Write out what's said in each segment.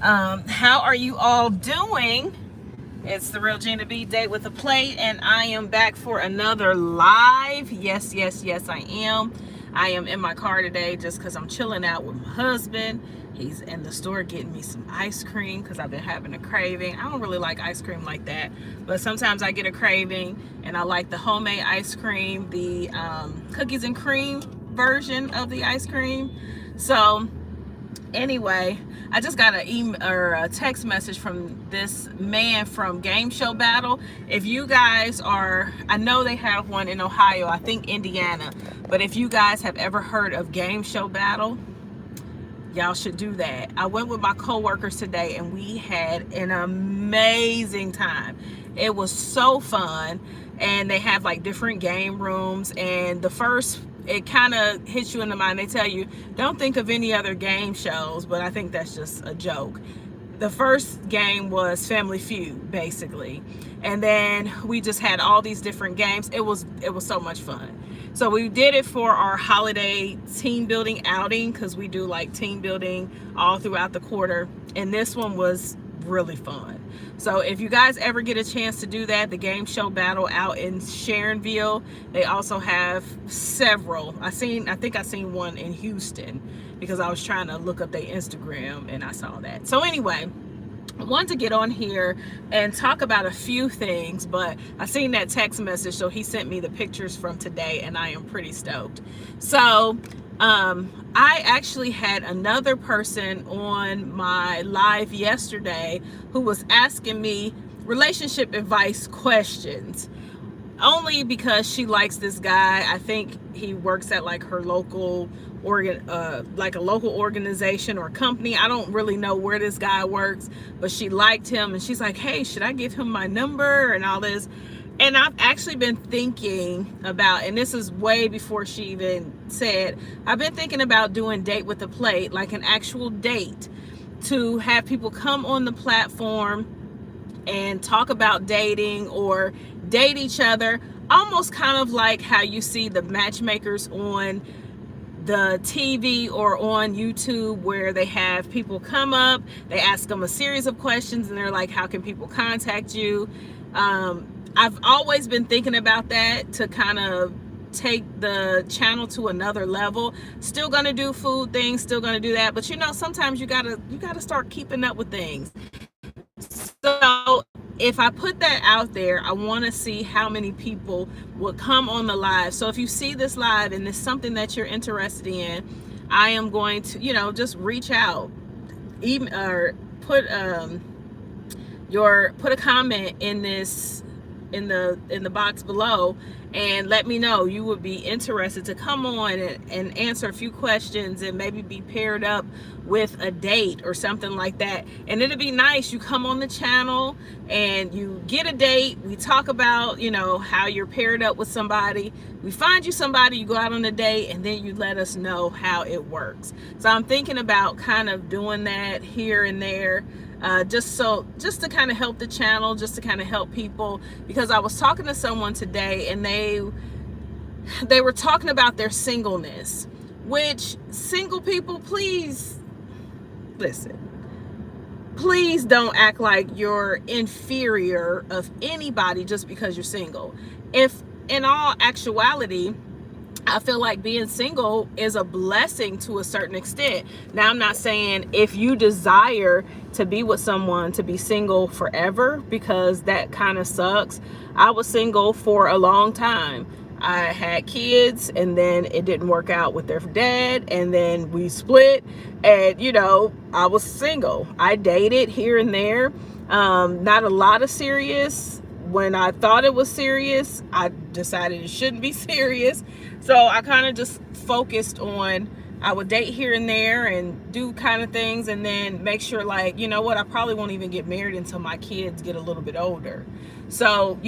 How are you all doing? It's the Real Gina B, Date with a Plate, and I am back for another live. Yes, yes, yes, I am. I am in my car today just because I'm chilling out with my husband. He's in the store getting me some ice cream because I've been having a craving. I don't really like ice cream like that, but sometimes I get a craving, and I like the homemade ice cream, the cookies and cream version of the ice cream. So anyway, I just got an email or a text message from this man from Game Show Battle. If you guys are, I know they have one in Ohio, I think Indiana, but if you guys have ever heard of Game Show Battle, y'all should do that. I went with my coworkers today and we had an amazing time. It was so fun, and they have like different game rooms, and the first, it kind of hits you in the mind. They tell you don't think of any other game shows, but I think that's just a joke. The first game was Family Feud, basically, and then we just had all these different games. It was so much fun. So we did it for our holiday team building outing, because we do like team building all throughout the quarter, and this one was really fun. So if you guys ever get a chance to do that, the Game Show Battle out in Sharonville, they also have several. I think I seen one in Houston, because I was trying to look up their Instagram and I saw that. So anyway, I wanted to get on here and talk about a few things, but I seen that text message, so he sent me the pictures from today, and I am pretty stoked. So I actually had another person on my live yesterday who was asking me relationship advice questions, only because she likes this guy. I think he works at like her local like a local organization or company. I don't really know where this guy works, but she liked him, and she's like, hey, should I give him my number and all this? And I've actually been thinking about, and this is way before she even said, I've been thinking about doing Date with a Plate, like an actual date, to have people come on the platform and talk about dating or date each other, almost kind of like how you see the matchmakers on the TV or on YouTube, where they have people come up, they ask them a series of questions, and they're like, how can people contact you? I've always been thinking about that, to kind of take the channel to another level. Still gonna do food things, still gonna do that, but you know, sometimes you gotta start keeping up with things. So if I put that out there, I want to see how many people would come on the live. So if you see this live and it's something that you're interested in, I am going to, just reach out, even, or put put a comment in this, in the box below, and let me know you would be interested to come on and answer a few questions, and maybe be paired up with a date or something like that. And it'd be nice, you come on the channel and you get a date, we talk about how you're paired up with somebody, we find you somebody, you go out on a date, and then you let us know how it works. So I'm thinking about kind of doing that here and there, just to kind of help the channel, just to kind of help people. Because I was talking to someone today, and they were talking about their singleness, which, single people, please listen, please don't act like you're inferior of anybody just because you're single. If in all actuality, I feel like being single is a blessing to a certain extent. Now, I'm not saying if you desire to be with someone to be single forever, because that kind of sucks. I was single for a long time. I had kids, and then it didn't work out with their dad, and then we split, and I was single. I dated here and there, not a lot of serious. When I thought it was serious, I decided it shouldn't be serious. So I kind of just focused on, I would date here and there and do kind of things, and then make sure, like, you know what, I probably won't even get married until my kids get a little bit older. So,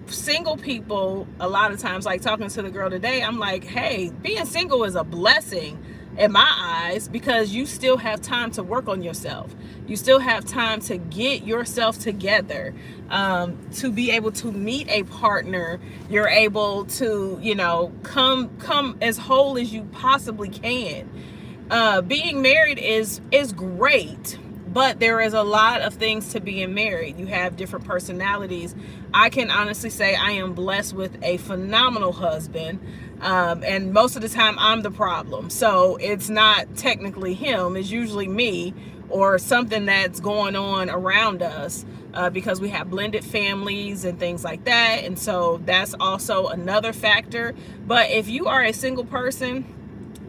single people, a lot of times, like talking to the girl today, I'm like, hey, being single is a blessing in my eyes, because you still have time to work on yourself. You still have time to get yourself together, to be able to meet a partner. You're able to, come as whole as you possibly can. Being married is great, But there is a lot of things to being married. You have different personalities. I can honestly say I am blessed with a phenomenal husband. And most of the time I'm the problem. So it's not technically him, it's usually me or something that's going on around us, because we have blended families and things like that. And so that's also another factor. But if you are a single person,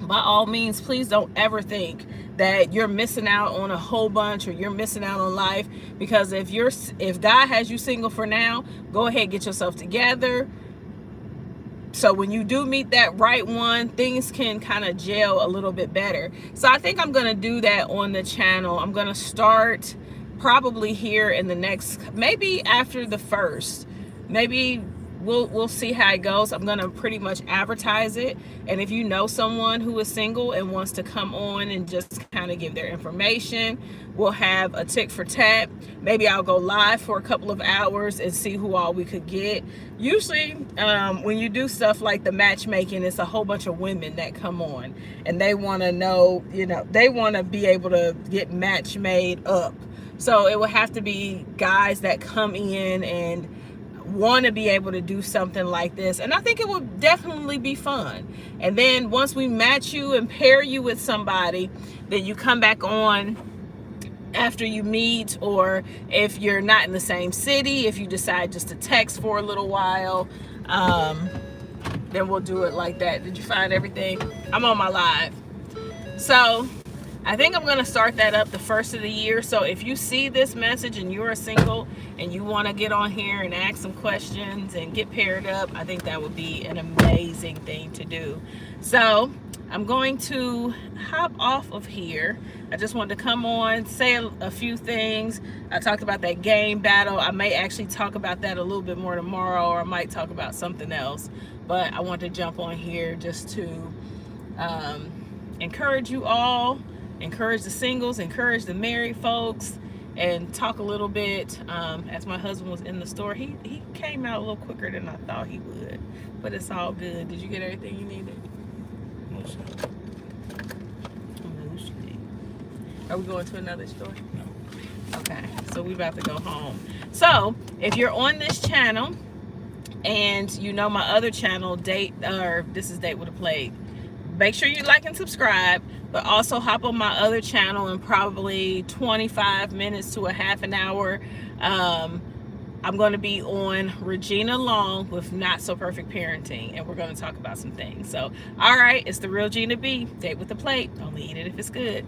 by all means, please don't ever think that you're missing out on a whole bunch or you're missing out on life. Because if God has you single for now, go ahead, get yourself together. So when you do meet that right one, things can kind of gel a little bit better. So I think I'm going to do that on the channel. I'm going to start probably here in the next, maybe after the 1st. Maybe we'll see how it goes. I'm going to pretty much advertise it. And if you know someone who is single and wants to come on and just kind of give their information, we'll have a tick for tat. Maybe I'll go live for a couple of hours and see who all we could get. Usually when you do stuff like the matchmaking, it's a whole bunch of women that come on and they want to know, they want to be able to get match made up. So it will have to be guys that come in and want to be able to do something like this. And I think it will definitely be fun. And then once we match you and pair you with somebody, then you come back on after you meet, or if you're not in the same city, if you decide just to text for a little while, then we'll do it like that. Did you find everything? I'm on my live. So I think I'm going to start that up the 1st of the year. So if you see this message and you're single and you want to get on here and ask some questions and get paired up, I think that would be an amazing thing to do. So I'm going to hop off of here. I just wanted to come on, say a few things. I talked about that game battle. I may actually talk about that a little bit more tomorrow, or I might talk about something else. But I want to jump on here just to encourage you all, encourage the singles, encourage the married folks, and talk a little bit. As my husband was in the store, he came out a little quicker than I thought he would, but it's all good. Did you get everything you needed? Are we going to another store? No. Okay, so we about to go home. So if you're on this channel and you know my other channel, This is Date with a Plate, make sure you like and subscribe, but also hop on my other channel in probably 25 minutes to a half an hour. I'm going to be on Regina Long with Not So Perfect Parenting, and we're going to talk about some things. So, all right, it's the real Gina B, Date with a Plate. Only eat it if it's good.